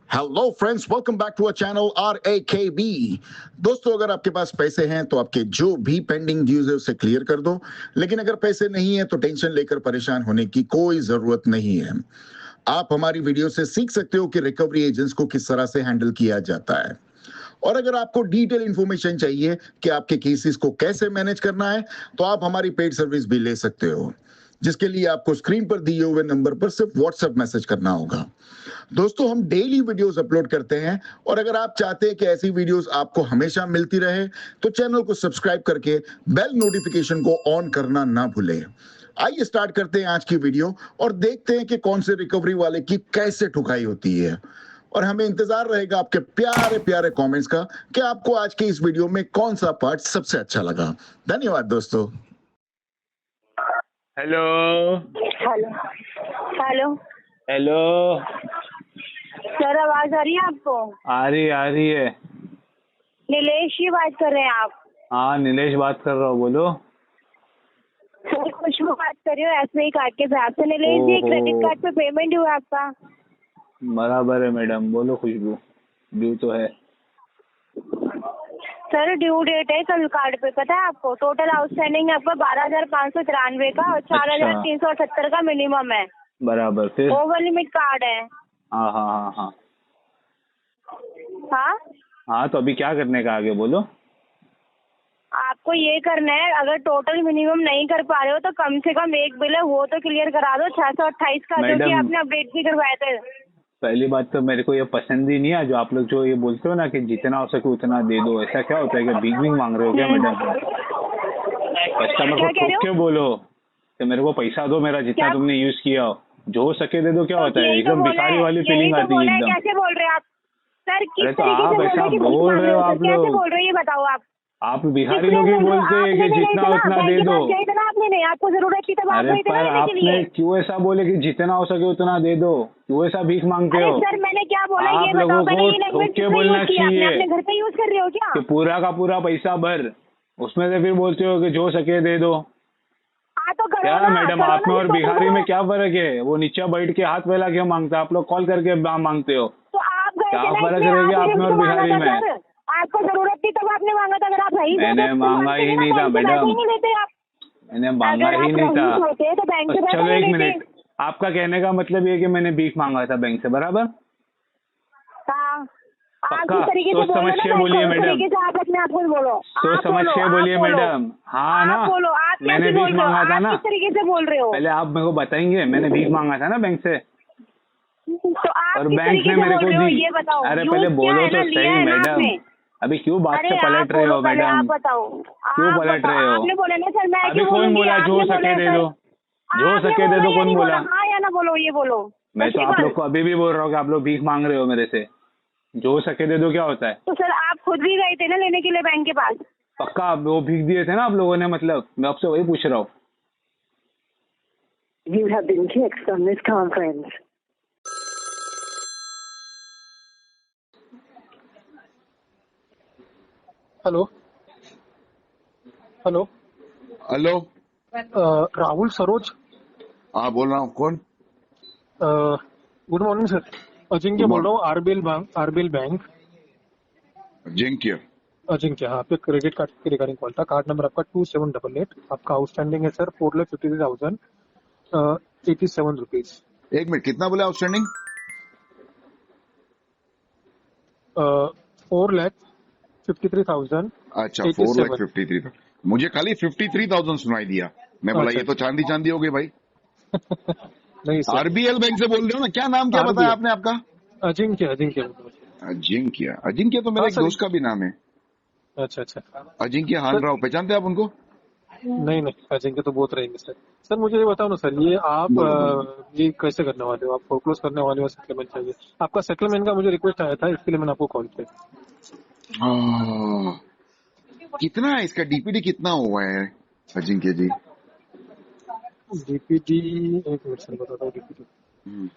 Hello friends, welcome back to a channel RAKB। दोस्तों, अगर आपके पास पैसे हैं तो आपके जो भी पेंडिंग ड्यूज है उसे क्लियर कर दो। लेकिन अगर पैसे नहीं है तो टेंशन लेकर परेशान होने की कोई जरूरत नहीं है। आप हमारी वीडियो से सीख सकते हो कि रिकवरी एजेंट्स को किस तरह से हैंडल किया जाता है। और अगर आपको डिटेल इंफॉर्मेशन चाहिए कि आपके केसेस को कैसे मैनेज करना है तो आप हमारी पेड सर्विस भी ले सकते हो, जिसके लिए आपको स्क्रीन पर दिए हुए नंबर पर सिर्फ व्हाट्सएप मैसेज करना होगा। दोस्तों, हम डेली वीडियोस अपलोड करते हैं और अगर आप चाहते हैं कि ऐसी वीडियोस आपको हमेशा मिलती रहे तो चैनल को सब्सक्राइब करके बेल नोटिफिकेशन को ऑन करना ना भूलें। आइए स्टार्ट करते हैं आज की वीडियो और देखते हैं कि कौन से रिकवरी वाले की कैसे ठुकाई होती है। और हमें इंतजार रहेगा आपके प्यारे प्यारे कमेंट्स का कि आपको आज के इस वीडियो में कौन सा पार्ट सबसे अच्छा लगा। धन्यवाद दोस्तों। Hello hello hello hello. Sir, आवाज आ रही है आपको? आ रही है। नीलेश ही बात कर रहे हैं आप? हाँ, नीलेश बात कर रहा हूँ, बोलो। सर, खुशबू बात कर रही हूँ SBI कार्ड के साथ से। नीलेश जी, ओहो, क्रेडिट कार्ड पे पेमेंट हुआ आपका? बराबर है मैडम, बोलो खुशबू। ड्यू तो है। सर, ड्यू डेट है कल कार्ड पे, पता है आपको? टोटल आउटस्टैंडिंग आपका 12,593 का और 4,378 का मिनिमम है। बराबर, फिर? ओवर लिमिट कार्ड है। हाँ हाँ हाँ हाँ हाँ, हाँ, तो अभी क्या करने का, आगे बोलो। आपको ये करना है, अगर टोटल मिनिमम नहीं कर पा रहे हो तो कम से कम एक बिल है वो तो क्लियर करा दो, 628 का, जो कि मैडम, आपने अपडेट भी करवाए थे। पहली बात तो मेरे को ये पसंद ही नहीं है जो आप लोग जो ये बोलते हो ना कि जितना हो सके उतना दे दो। ऐसा क्या होता है कि भीख भीख मांग रहे हो क्या मैडम? कस्टमर को क्या कह रहे ठोक हो? के बोलो कि मेरे को पैसा दो, मेरा जितना क्या? तुमने यूज किया हो, जो हो सके दे दो। क्या तो होता है, यही तो एकदम बोला भिखारी है, वाली यही फीलिंग तो आती बोला है है। एकदम। कैसे बोल रहे हो आप? सर, किस अरे तो तरीके आप से बोल रहे ऐसा हो कि भीख बोल मांग रहे रहे हो हो? सर, आप कैसे लोग। बोल रहे हो ये बताओ आप? आप बिहारी किसने लोग ही बोल रहे हो? बोलते हैं आपने कि भी नहीं जितना था उतना बैंक दे के दो। पास गए थे ना, आपने नहीं? आपको जरूरत थी तब आप अरे गए थे ना पर लेने के आपने लिए। क्यों ऐसा बोले कि जितना हो सके उतना दे दो? क्यों ऐसा भीख मांगते अरे हो? सर, मैंने क्या बोला ये आप बताओ लोगों पहले। को ये ठोक लैंग्वेज के किसने बोलना यूज किया? आपने चाहिए अपने घर पे यूज कर रहे हो क्या? कि पूरा का पूरा पैसा भर, उसमें से फिर बोलते हो कि जो सके दे दो। हाँ, तो करो क्या ना, मैडम, करो आप में ना, और टोटल बिहारी करो। में क्या फर्क है? वो नीचे बैठ के हाथ फैला के मांगता है, आप लोग कॉल करके मांगते हो। तो आप गए क्या थे ना, फर्क इसलिए रह गया आपने आप में और तो मांगा बिहारी था में? सर। आपको जरूरत थी तब आपने मांगा था। अगर आप रईस होते मैंने तो मांगा मांगते ही थे ना नहीं था बैंक से, पैसे मैडम, ही नहीं लेते आप। मैंने मांगा अगर ही आप नहीं था। रईस होते तो बैंक से पैसे चलो नहीं एक लेते। मिनट, आपका कहने का मतलब ये है कि मैंने भीख मांगा था बैंक से, बराबर? हाँ, आप पक्का? जिस तरीके से सोच बोल समझ रहे के हो ना, बोलिए उस मैडम, तरीके से आप अपने आप को बोलो। सोच आप समझ बोलो, के आप बोलिए बोलो, मैडम। हाँ ना, आप बोलो। आप मैंने कैसे भीख बोल रहे हो? मांगा था आप ना। किस तरीके से बोल रहे हो? पहले आप मेरे को बताएंगे, मैंने भीख मांगा था ना बैंक से, तो आप और किस बैंक तरीके ने से मेरे बोल को रहे हो दी। ये बताओ। अरे यूज पहले किया बोलो है ना, तो लिया सही है ना मैडम, आपने? अभी क्यों बात अरे से आप पलट रहे बोलो हो पहले, आप मैडम? बताओ। क्यों आप पलट बताओ। रहे हो? आपने बोला ना सर, मैं अभी क्यों कौन बोलूंगी? बोला जो आपने बोला सके है दे सर। दो? जो आपने सके दे बोला दो, या कौन नहीं बोला? बोला? हाँ या ना बोलो, ये बोलो। मैं तो आप सिंपल। लोग को अभी भी बोल रहा हूँ कि आप लोग भीख मांग रहे हो मेरे से। जो सके दे दो क्या होता है? तो सर, आप खुद भी गए थे ना लेने के लिए बैंक के पास? पक्का आप वो भीख दिए थे ना आप लोगों ने, मतलब मैं आपसे वही पूछ रहा हूँ। You have been kicked from this conference. Hello hello. Hello. Rahul Saroj. हाँ, बोल रहा हूँ। कौन? Good morning sir. Ajinkya good बोल रहा मॉर्निंग। हूँ, आरबीएल बैंक। जिंक्य। अजिंक्य, हाँ, आपके क्रेडिट कार्ड के रिगार्डिंग कॉल था। कार्ड नंबर आपका 2788। आपका आउटस्टैंडिंग है सर 4,53,087 एक मिनट, कितना बोला आउटस्टैंडिंग? 4,53,087। अच्छा, 4,53,000। मुझे खाली 53,000 सुनाई दिया। मैं बोला अच्छा ये तो अच्छा। चांदी चांदी हो गई भाई। नहीं सर, RBL बैंक से बोल रहे हो ना? क्या नाम क्या बताया आरबीएल। आपने आपका? अजिंक्य अजिंक्य बोल रहा हूँ। अजिंक्य। अजिंक्य तो मेरे हाँ एक सर। दोस्त का भी नाम है। अच्छा अच्छा अजिंक्य सर। हानराव, पहचानते हैं आप उनको? नहीं नहीं, अजिंक्य तो बहुत रहेंगे सर। सर मुझे ये बताओ ना सर, ये आप बोलो बोलो। ये कैसे करने वाले हो? आप फोरक्लोज करने वाले हो, सेटलमेंट चाहिए? आपका सेटलमेंट का मुझे रिक्वेस्ट आया था, इसके लिए मैंने आपको कॉल किया। हाँ, कितना है इसका DPD कितना हुआ है अजिंक्य जी? डीपीडी, एक मिनट सर बताता हूँ डीपीडी। हम्म,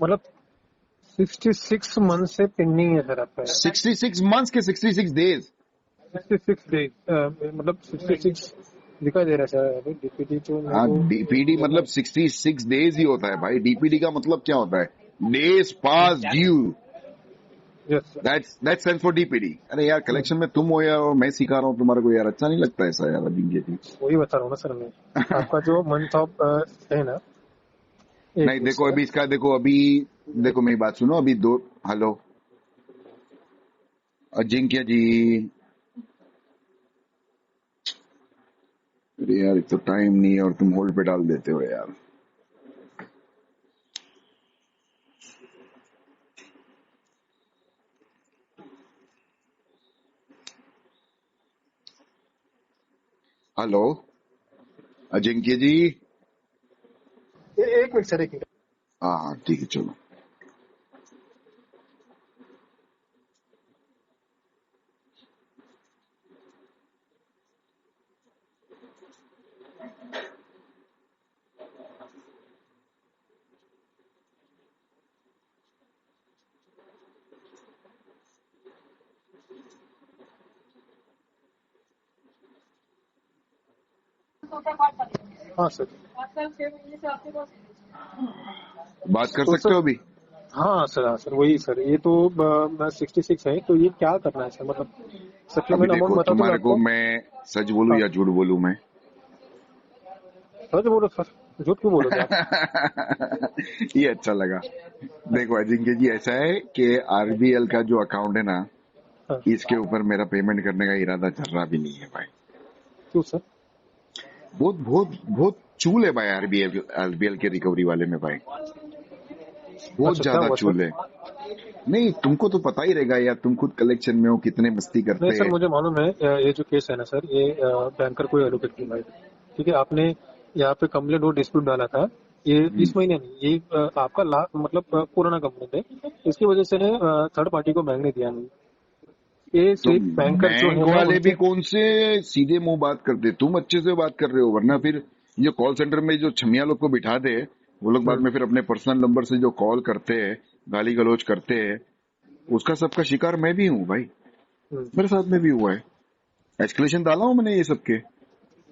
मतलब 66 मंथ से पेंडिंग है सर आपका। 66 मंथ्स के 66 डेज। 66 डेज मतलब 66 दिखाई दे रहा है सर अभी डीपीडी तो मेरे हाँ, को। डीपीडी मतलब 66 डेज ही होता है भाई। डीपीडी का मतलब क्या होता है? Days pass due, yes that's stand for DPD. अरे यार, कलेक्शन में तुम हो यार और मैं सिखा रहा हूँ तुम्हारे को, यार अच्छा नहीं लगता ऐसा यार अजिंक्य जी। वही बता रहा हूँ ना सर मैं। आपका जो मंथ ऑफ है ना, एक नहीं मिनट देखो सर। अभी इसका, देखो अभी, देखो मेरी बात सुनो अभी दो। हेलो अजिंक्य जी। अरे यार एक तो टाइम नहीं है और तुम होल्ड पे डाल देते हो यार। हेलो अजिंक्य जी। एक मिनट सर, एक मिनट। हाँ ठीक है चलो। हाँ सर। बात कर तो सकते सर, हो अभी? हाँ सर, हाँ सर, वही सर। ये तो 66 है, तो ये क्या करना है सर? मतलब अभी सप्लीमेंट अमाउंट देखो बता दूं मैं तुम्हारे को आपको? मैं सच बोलूं हाँ या झूठ बोलूं मैं? सच बोलो सर, झूठ क्यों बोलोगे आप? ये अच्छा लगा। देखो अजिंक्य जी, ऐसा है कि आरबीएल का जो अकाउंट है ना, हाँ, इसके ऊपर मेरा पेमेंट करने का इरादा चल रहा भी नहीं है भाई। क्यों सर? बहुत बहुत बहुत चूल है भाई आरबीएल आरबीएल के रिकवरी वाले में भाई, बहुत अच्छा, क्या ज्यादा हुआ सर? चूल है। नहीं तुमको तो पता ही रहेगा यार, तुम खुद कलेक्शन में हो, कितने मस्ती नहीं करते सर, हैं। मुझे मालूम है। ये जो केस है ना सर, ये बैंकर को एलोकेट किया है। ठीक है, आपने यहाँ पे कंप्लेंट और डिस्प्यूट डाला था। ये इस महीने नहीं, ये आपका मतलब पुराना कंप्लेंट है। इसकी वजह से थर्ड पार्टी को बैंक ने दिया नहीं। ये तो सिर्फ बैंकर जो बैंक है ना वाले भी उनके। कौन से सीधे मुंह बात करते, तुम अच्छे से बात कर रहे हो, वरना फिर ये कॉल सेंटर में जो छमिया लोग को बिठा दे, वो लोग बाद हम्म, में फिर अपने पर्सनल नंबर से जो कॉल करते हैं, गाली गलौज करते हैं, उसका सबका शिकार मैं भी हूँ भाई। हम्म। मेरे साथ में भी हुआ है, एस्केलेशन डाला हूँ मैंने ये सबके,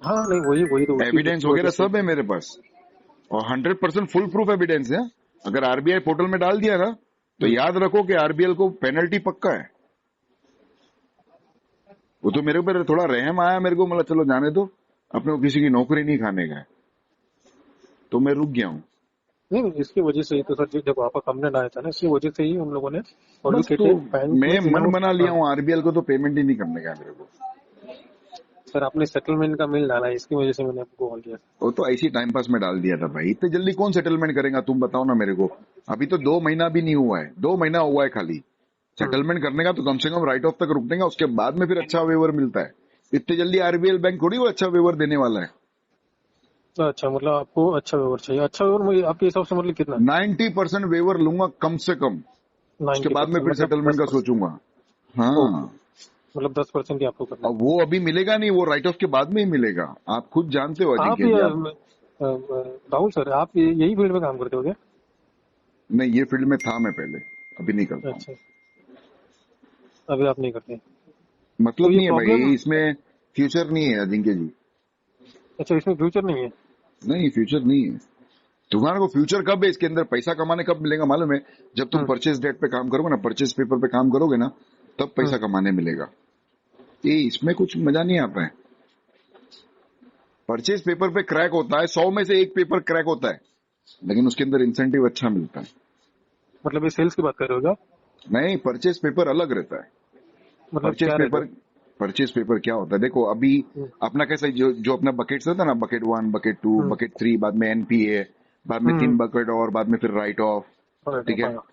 हाँ नहीं, वही वही तो उसी एविडेंस उसकी वजह वगैरह से। सब है मेरे पास, और 100% फुल प्रूफ एविडेंस है। अगर आरबीआई पोर्टल में डाल दिया ना, तो हम्म, याद रखो कि आरबीएल को पेनल्टी पक्का है। वो तो मेरे ऊपर थोड़ा रहम आया मेरे को, मतलब चलो जाने दो, अपने को किसी की नौकरी नहीं खाने का है, तो मैं रुक गया हूँ। नहीं नहीं, इसकी वजह से ही तो सर, जब आपका कंप्लेंट आया था ना, इसकी वजह से ही उन लोगों ने बस तो एलोकेटेड बैंक मैं में मन बना लिया हाँ, हूँ, आरबीएल को तो पेमेंट ही नहीं करने का है मेरे को। सर आपने सेटलमेंट का मेल डाला है, इसकी वजह से मैंने आपको कॉल किया। वो तो ऐसी टाइम पास में डाल दिया था भाई, इतने जल्दी कौन सेटलमेंट करेगा तुम बताओ ना मेरे को। अभी तो 2 महीना भी नहीं हुआ है, 2 महीना हुआ है खाली। हम्म, सेटलमेंट करने का तो कम से कम राइट ऑफ तक रुक देगा, उसके बाद में फिर अच्छा वेवर मिलता है। इतने जल्दी आरबीएल बैंक थोड़ी वो अच्छा वेवर देने वाला है। अच्छा, मतलब आपको अच्छा व्यवहार चाहिए। अच्छा व्यवहार मुझे आपके हिसाब से मतलब कितना? 90% वेवर लूंगा कम से कम, उसके बाद में 90%, फिर मतलब सेटलमेंट का 10%। सोचूंगा। ओके, हाँ, मतलब 10% ही आपको करना है। अब वो अभी मिलेगा नहीं, वो राइट ऑफ के बाद में ही मिलेगा, आप खुद जानते हो आप अजिंक्य जी आप। राहुल सर, आप यही फील्ड में काम करते हो क्या? नहीं, ये फील्ड में था मैं पहले, अभी नहीं करता हूँ। अच्छा, अभी आप नहीं करते। तो मतलब ये नहीं है प्रॉब्लम। भाई, इसमें फ्यूचर नहीं है अजिंक्य जी। अच्छा, इसमें फ्यूचर नहीं है। नहीं फ्यूचर नहीं है। तुम्हारे को फ्यूचर कब है इसके अंदर, पैसा कमाने कब मिलेगा मालूम है? जब तुम हम्म, परचेज डेट पे काम करोगे ना, परचेज पेपर पे काम करोगे ना, तब हम्म। पैसा कमाने मिलेगा। ये इसमें कुछ मजा नहीं आता है। परचेज पेपर पे क्रैक होता है, 100 में से 1 पेपर क्रैक होता है, लेकिन उसके अंदर इंसेंटिव अच्छा मिलता है। मतलब ये सेल्स की बात कर रहे हो क्या? नहीं, परचेज पेपर अलग रहता है। मतलब परचेज क्या रहता पेपर, है? परचेज पेपर क्या होता है देखो, अभी हम्म, अपना कैसा जो अपना बकेट होता है ना, बकेट 1, बकेट 2, हम्म, बकेट 3, बाद में एनपीए, बाद में 3 बकेट और बाद में फिर राइट ऑफ। ठीक है, हाँ,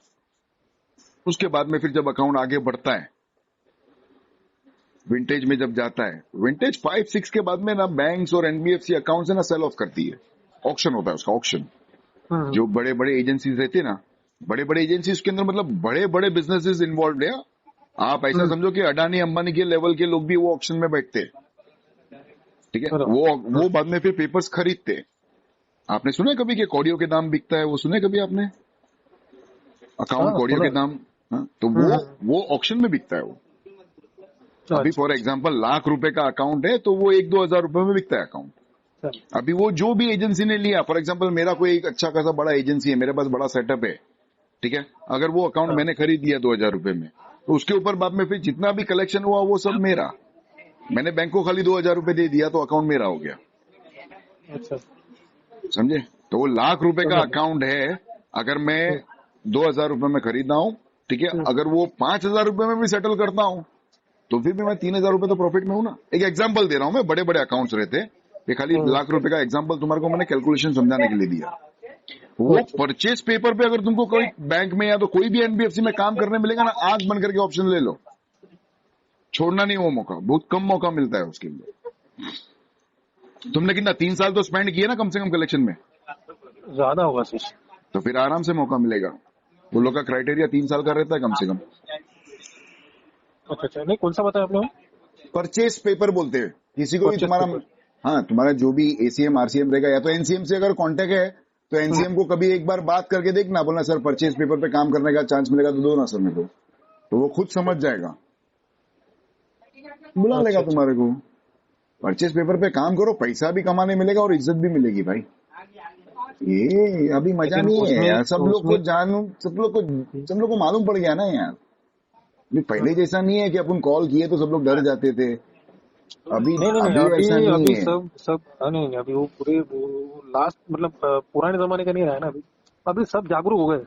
उसके बाद में फिर जब अकाउंट आगे बढ़ता है, विंटेज में जब जाता है, विंटेज 5-6 के बाद में ना बैंक्स और एनबीएफसी अकाउंट से ना सेल ऑफ करती है। ऑक्शन होता है उसका, ऑक्शन। हम्म, जो बड़े बड़े एजेंसीज रहते हैं ना, बड़े बड़े एजेंसीज के अंदर मतलब बड़े बड़े बिजनेसेस इन्वॉल्व है। आप ऐसा हम्म, समझो कि अडानी अंबानी के लेवल के लोग भी वो ऑक्शन में बैठते हैं। ठीक है, बराबर, वो बाद में फिर पेपर्स खरीदते हैं। आपने सुना है कभी कि कौड़ियों के दाम बिकता है, वो सुने कभी आपने? अकाउंट हाँ, कोडियो के सुना। नाम। हाँ, तो हम्म, वो ऑक्शन में बिकता है वो। अभी अच्छा फॉर एग्जांपल ₹1,00,000 का अकाउंट है तो वो 1-2 हजार रुपए में बिकता है अकाउंट। अच्छा, अभी वो जो भी एजेंसी ने लिया, फॉर एग्जांपल मेरा कोई एक अच्छा खासा बड़ा एजेंसी है, मेरे पास बड़ा सेटअप है, ठीक है, अगर वो अकाउंट हाँ, मैंने खरीद लिया 2,000 रुपए में, तो उसके ऊपर बाद में फिर जितना भी कलेक्शन हुआ वो सब मेरा। मैंने बैंक को खाली 2,000 रुपए दे दिया तो अकाउंट मेरा हो गया, अच्छा समझे। तो वो ₹1,00,000 का समझा। अकाउंट है, अगर मैं हम्म, 2,000 रुपए में खरीदना हूँ, ठीक है, हम्म, अगर वो 5,000 रुपए में भी सेटल करता हूँ तो फिर भी मैं 3,000 रुपए तो प्रॉफिट में हूँ ना। एक एग्जाम्पल दे रहा हूँ मैं, बड़े बड़े अकाउंट्स रहते हैं, ये खाली ₹1,00,000 का एग्जाम्पल तुम्हारे को मैंने कैलकुलेशन समझाने के लिए दिया। वो अच्छा, परचेज पेपर पे अगर तुमको कोई बैंक में या तो कोई भी एनबीएफसी में काम करने मिलेगा ना, आंख बंद करके ऑप्शन ले लो, छोड़ना नहीं वो मौका, बहुत कम मौका मिलता है उसके लिए। तुमने कितना 3 साल तो स्पेंड किए ना कम से कम कलेक्शन में, ज्यादा होगा सर। तो फिर आराम से मौका मिलेगा। वो लोग का क्राइटेरिया 3 साल का रहता है कम से कम। अच्छा अच्छा, नहीं कौन सा बताया आपने? परचेज पेपर बोलते हैं किसी को भी परचेस तुम्हारा। पेपर। हाँ, तुम्हारा जो भी एसीएम आरसीएम रहेगा या तो एनसीएम से अगर कांटेक्ट है तो एनसीएम को कभी एक बार बात करके देखना, बोलना सर परचेज पेपर पे काम करने का चांस मिलेगा तो दो ना सर मेरे को, तो वो खुद समझ जाएगा, बुला अच्छा लेगा अच्छा, तुम्हारे को। परचेज पेपर पे काम करो, पैसा भी कमाने मिलेगा और इज्जत भी मिलेगी भाई। ये अभी मजा लेकिन नहीं है उसमें यार, सब लोग उसमें को जानू, सब लोग को मालूम पड़ गया ना यार। अभी पहले जैसा नहीं है कि अपन कॉल किए तो सब लोग डर जाते थे। अभी नहीं नहीं नहीं, अभी अभी वैसा नहीं अभी है। सब सब नहीं नहीं, अभी वो पूरे लास्ट मतलब पुराने जमाने का नहीं रहा है ना। अभी अभी सब जागरूक हो गए।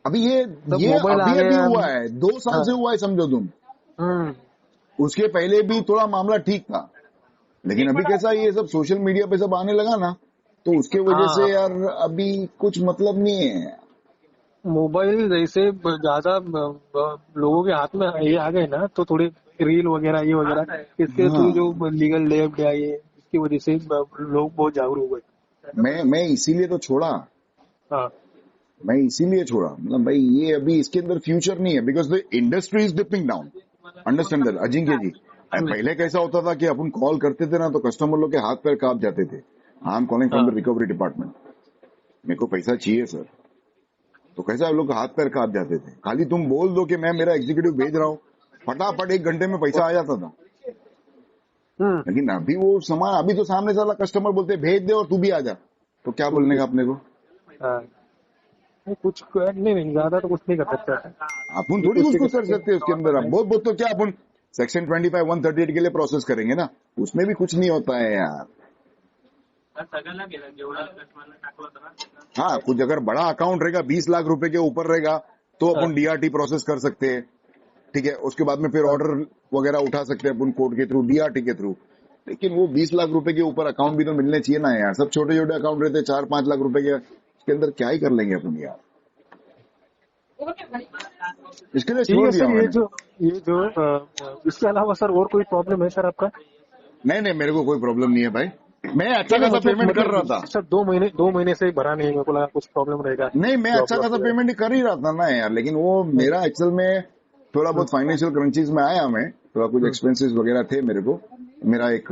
अभी ये सब ये मोबाइल आ अभी गए अभी हैं। हुआ है, 2 साल हाँ, से हुआ है समझो तुम। हम्म, उसके पहले भी थोड़ा मामला ठीक था, लेकिन अभी कैसा ये सब सोशल मीडिया पे सब आने लगा ना, तो उसके वजह से हाँ, यार अभी कुछ मतलब नहीं है। मोबाइल जैसे ज्यादा लोगों के हाथ में ये आ गए ना, तो थोड़े रील वगैरह ये वगैरह इसके थ्रू हाँ, जो लीगल लेफ्ट या ये इसकी वजह से लोग बहुत जागरूक हो गए। मैं इसीलिए तो छोड़ा। हाँ मैं इसीलिए छोड़ा, मतलब भाई ये अभी इसके अंदर फ्यूचर नहीं है, because the industry is dipping down. Understand that Ajinkya ji. पहले कैसा होता था कि अपन कॉल करते थे ना तो कस्टमर लोग के हाथ पैर कांप जाते थे। आई एम कॉलिंग फ्रॉम हाँ, द रिकवरी डिपार्टमेंट, मेरे को पैसा चाहिए सर, तो कैसा लोग हाथ पैर कांप जाते थे। खाली तुम बोल दो कि मैं मेरा एग्जीक्यूटिव भेज रहा हूँ, फटाफट 1 घंटे में पैसा आ जाता था। लेकिन अभी वो समान, अभी तो सामने साला कस्टमर बोलते भेज दे और तू भी आ जा, तो क्या बोलने का अपने को। हाँ, नहीं कुछ नहीं नहीं, ज्यादा तो कुछ नहीं कर सकता है। अपन ये थोड़ी तो कुछ उसके कर सकते हैं उसके अंदर। अब बहुत बहुत तो क्या अपन सेक्शन 25 138 के लिए प्रोसेस करेंगे ना, उसमें भी कुछ नहीं होता है यार। हाँ, कुछ अगर बड़ा अकाउंट रहेगा 20 लाख रुपए के ऊपर रहेगा तो हाँ, अपन डीआरटी प्रोसेस कर सकते हैं, ठीक है। उसके बाद में फिर ऑर्डर वगैरह उठा सकते हैं अपन कोर्ट के थ्रू, डीआरटी के थ्रू। लेकिन वो 20 लाख रुपए के ऊपर अकाउंट भी तो मिलने चाहिए ना यार। सब छोटे छोटे अकाउंट रहते 4-5 लाख रुपए के, इसके अंदर क्या ही कर लेंगे अपन यार। इसके लिए ठीक छोड़ है दिया सर। मैंने। ये जो इसके अलावा सर और कोई प्रॉब्लम है सर आपका? नहीं नहीं, मेरे को कोई प्रॉब्लम नहीं है भाई, मैं अच्छा नहीं नहीं, खासा पेमेंट कर रहा था। सर 2 महीने से भरा नहीं, मेरे को लगा कुछ प्रॉब्लम रहेगा। नहीं, मैं अच्छा खासा पेमेंट कर ही रहा था ना यार, लेकिन वो मेरा एक्चुअल में थोड़ा बहुत फाइनेंशियल क्रंचीज में आया, मैं थोड़ा कुछ एक्सपेंसेस वगैरह थे मेरे को। मेरा एक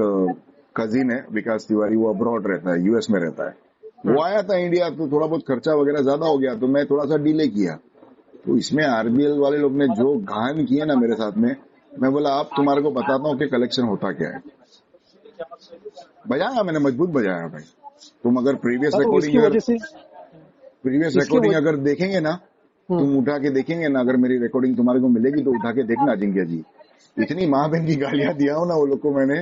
कजिन है विकास तिवारी, वो अब्रॉड रहता है, यूएस में रहता है, वो आया था इंडिया, तो थोड़ा बहुत खर्चा वगैरह ज्यादा हो गया तो मैं थोड़ा सा डिले किया। तो इसमें आरबीएल वाले लोग ने जो घान किए ना मेरे साथ में, मैं बोला आप तुम्हारे को बताता हूँ कि कलेक्शन होता क्या है। बजाया मैंने, मजबूत बजाया भाई। तुम अगर प्रीवियस हाँ, तो इसकी वजह से रिकॉर्डिंग अगर देखेंगे ना, तुम उठा के देखेंगे ना, अगर मेरी रिकॉर्डिंग तुम्हारे को मिलेगी तो उठा के देखना अजिंक्य जी। इतनी माँ बहन की गालियां दिया हो ना वो लोग को मैंने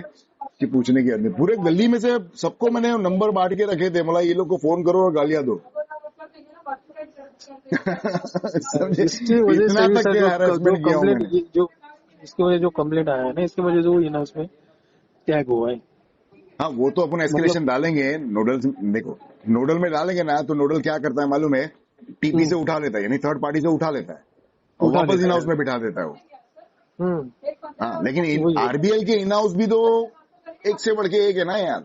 कि पूछने की आदमी। पूरे गली में से सबको मैंने नंबर बांट के रखे थे, बोला ये लोग को फोन करो और गालियां दो। समझे, इसकी वजह से इतना भी तक सर के जो हैरेसमेंट किया हूं कंप्लेंट मैंने। जो इसकी वजह जो कंप्लेंट आया है ना, इसकी वजह से वो ये ना उसमें टैग हुआ है। हाँ, वो तो अपन एस्केलेशन मतलब डालेंगे नोडल। देखो, नोडल में डालेंगे ना तो नोडल क्या करता है मालूम है, टीपी से उठा लेता है, यानी थर्ड पार्टी से उठा लेता है और उठा वापस लेता इन है। हाउस में बिठा देता है वो। हाँ, लेकिन वही है। आरबीएल के इन हाउस भी तो एक से बढ़ के एक है ना यार।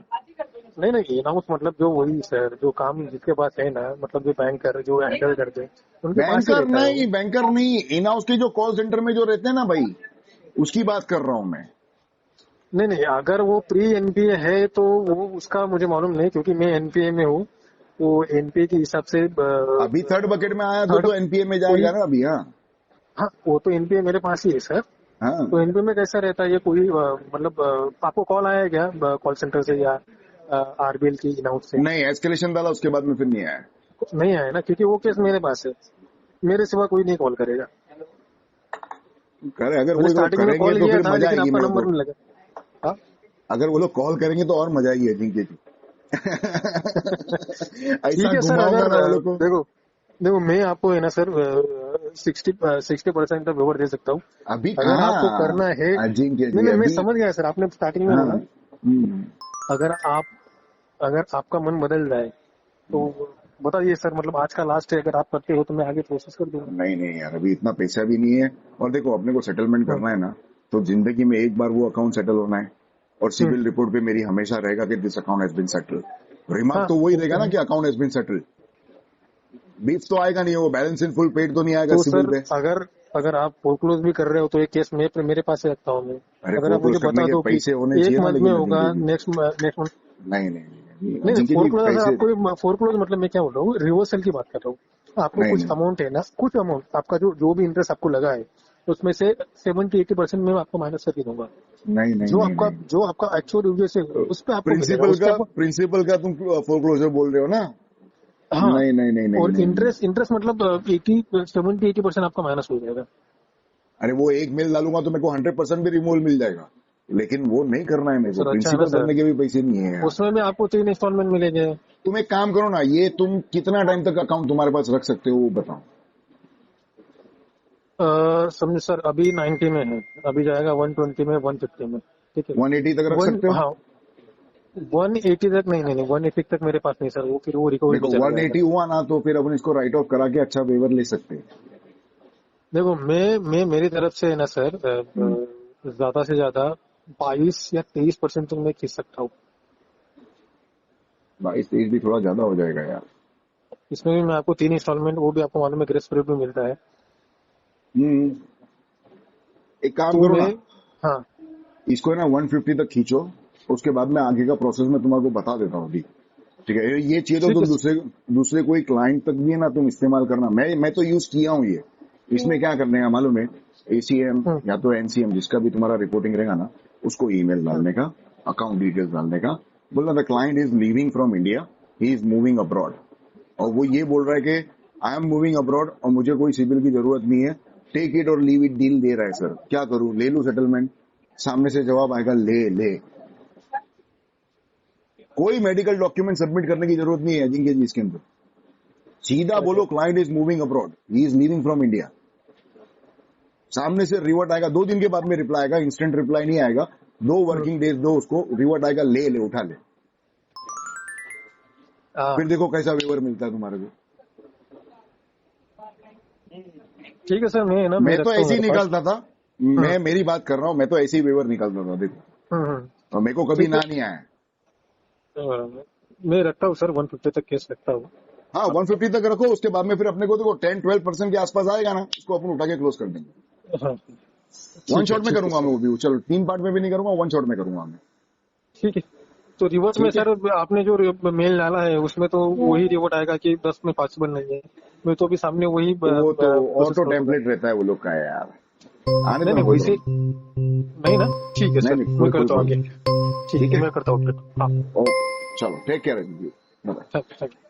नहीं नहीं, इन हाउस मतलब जो वही सर जो काम जिसके पास है ना, मतलब जो बैंकर जो हैंडल करते हैं उनके पास ही बैंकर रहता है वो। नहीं, बैंकर नहीं, इन हाउस के जो कॉल सेंटर में जो रहते हैं ना भाई, उसकी बात कर रहा हूं मैं। नहीं नहीं, अगर वो प्री एनपीए है तो वो उसका मुझे मालूम नहीं, क्योंकि मैं एनपीए में हूँ। वो एनपीए के हिसाब से अभी थर्ड बकेट में आया तो एनपीए में जाएगा ना अभी। हाँ हाँ, वो तो एनपीए मेरे पास ही है सर। हाँ तो एनपीए में कैसा रहता है, ये कोई मतलब आपको कॉल आया है क्या कॉल सेंटर से या आरबीएल की इनआउट से? नहीं, एस्केलेशन डाला उसके बाद में फिर नहीं आया। नहीं आया ना, क्योंकि वो केस मेरे पास है, मेरे सिवा कोई नहीं कॉल करेगा। करे अगर मैंने वो स्टार्टिंग में करेंगे कॉल तो किया फिर था, मजा लेकिन आएगी आपका मेरे नंबर को। नहीं लगा। हाँ? अगर वो लोग कॉल करेंगे तो और मजा आएगी अजिंक्य की। ठीक ऐसा है सर। घुमाऊंगा अगर ना वो लोग को। देखो देखो मैं आपको है ना सर 60% का व्यवहार दे सकता हूँ। अभी अगर कहाँ आपको करना है, अजिंक्य नहीं जी नहीं मैं अभी। समझ गया सर, आपने स्टार्टिंग में हाँ बोला अगर आपका मन बदल जाए तो बताइए सर, मतलब आज का लास्ट है, अगर आप करते हो तो मैं आगे प्रोसेस कर दूंगा। नहीं नहीं यार, अभी इतना पैसा भी नहीं है। और देखो अपने को सेटलमेंट करना है ना, तो जिंदगी में एक बार वो अकाउंट सेटल होना है। और सिविल रिपोर्ट पे मेरी हमेशा रहेगा कि this account has been settled. Remark हाँ, तो वही वो रहेगा तो ना है। कि अकाउंट हैज बीन सेटल्ड। बीच तो आएगा नहीं, वो बैलेंस इन फुल पेड तो नहीं आएगा तो सिविल सर पे। अगर आप फोरक्लोज भी कर रहे हो तो ये केस मेरे पास से रखता हूँ मैं। अरे अगर आप फोरक्लोज मुझे करने बता के दो कि पैसे होने एक चाहिए ना, मंथ में लेकिन होगा, अजिंक्य जी नेक्स्ट मंथ नहीं नहीं नहीं, नहीं अजिंक्य जी फोरक्लोज। अगर पैसे आपको फोरक्लोज मतलब मैं क्या बोल रहा हूँ, रिवर्सल की बात कर रहा हूँ। आपको नहीं कुछ नहीं अमाउंट है ना, कुछ अमाउंट आपका जो भी इंटरेस्ट आपको लगा है उसमें से 70-80% में आपको माइनस करके दूंगा। नहीं नहीं नहीं नहीं। जो आपका एक्चुअल यूजेस है उस पर आपको मिलेगा, उस पर प्रिंसिपल का तुम फोरक्लोजर बोल रहे हो ना। हाँ। नहीं नहीं नहीं नहीं और नहीं, नहीं। इंटरेस्ट मतलब 70-80% आपका माइनस हो जाएगा। अरे वो एक मेल डालूंगा तो मेरे को 100% भी रिमूवल मिल जाएगा, लेकिन वो नहीं करना है मेरे को। सर अच्छा है ना प्रिंसिपल सर, बनने के भी पैसे नहीं है यार। उसमें भी आपको 3 इंस्टॉलमेंट मिलेंगे। तुम एक काम करो ना, ये तुम कितना टाइम तक अकाउंट तुम्हारे पास रख सकते हो वो बताओ। समझो सर, अभी 90 में है, अभी जाएगा 120 में, 150 में, ठीक है। 180 तक रख सकते हो। हाँ 180 तक नहीं, 180 तक मेरे पास नहीं सर, वो फिर वो रिकवरी देखो पे चला 180 जाएगा। हुआ ना तो फिर अपन इसको राइट ऑफ करा के अच्छा वेवर ले सकते हैं। देखो मैं मेरी तरफ से है ना सर, ज्यादा से ज्यादा 22 या 23% तक मैं खींच सकता हूँ। 22-23 भी थोड़ा ज्यादा हो जाएगा यार। इसमें भी मैं आपको 3 इंस्टॉलमेंट, वो भी आपको मालूम है ग्रेस पीरियड में मिलता है। एक काम तो करो मैं ना, हाँ इसको है ना 150 तक खींचो, उसके बाद में आगे का प्रोसेस में तुम्हारे को बता देता हूँ अभी। ठीक है, ये चाहिए तो ठीक तुम है। दूसरे कोई क्लाइंट तक भी है ना तुम इस्तेमाल करना। मैं तो यूज किया हूँ ये। इसमें क्या करने का मालूम है, एसीएम या तो एनसीएम जिसका भी तुम्हारा रिपोर्टिंग रहेगा ना, उसको ईमेल डालने का, अकाउंट डिटेल्स डालने का, बोलना the client is leaving from India, he is moving abroad. और वो ये बोल रहा है कि आई एम मूविंग अब्रॉड और मुझे कोई सिविल की जरूरत नहीं है, टेक इट और लीव इट डील दे रहा है सर, क्या करूं, ले लूं सेटलमेंट? सामने से जवाब आएगा ले। कोई मेडिकल डॉक्यूमेंट सबमिट करने की जरूरत नहीं है अजिंक्य जी इसके अंदर। सीधा बोलो client is moving abroad, he is leaving from India. सामने से रिवर्ट आएगा, 2 दिन के बाद में रिप्लाई आएगा, इंस्टेंट रिप्लाई नहीं आएगा, 2 वर्किंग डेज दो उसको, रिवर्ट आएगा, ले उठा ले। फिर देखो कैसा वेवर मिलता है तुम्हारे को। ठीक है सर, मैं ना मैं तो रखता हूँ ऐसे ही मेरे पास। निकालता था, मैं मेरी बात कर रहा हूँ, मैं तो ऐसे ही वेवर निकालता था देखो। और मेरे को कभी ठीक है। ना नहीं आया। मैं रखता हूँ सर, 150 तक केस रखता हूँ। हाँ 150 तक रखो, उसके बाद में फिर अपने को देखो 10-12% के आसपास आएगा ना, उसको अपन उठा के क्लोज कर देंगे। हाँ वन शॉट में करूंगा मैं वो भी, चलो 3 पार्ट में भी नहीं करूंगा, 1 शॉट में करूंगा मैं। ठीक है। तो रिवर्ट में सर आपने जो मेल डाला है उसमें तो वही रिवर्ट आएगा कि 10 में पॉसिबल नहीं है, मैं तो अभी सामने वही वो तो ऑटो टेम्पलेट रहता है वो लोग का यार, आने नहीं दो। वैसे नहीं ना। ठीक है सर, नहीं, मैं करता हूँ कोई आगे। ठीक है, मैं करता हूँ। हाँ ओके चलो, टेक केयर। Thank you.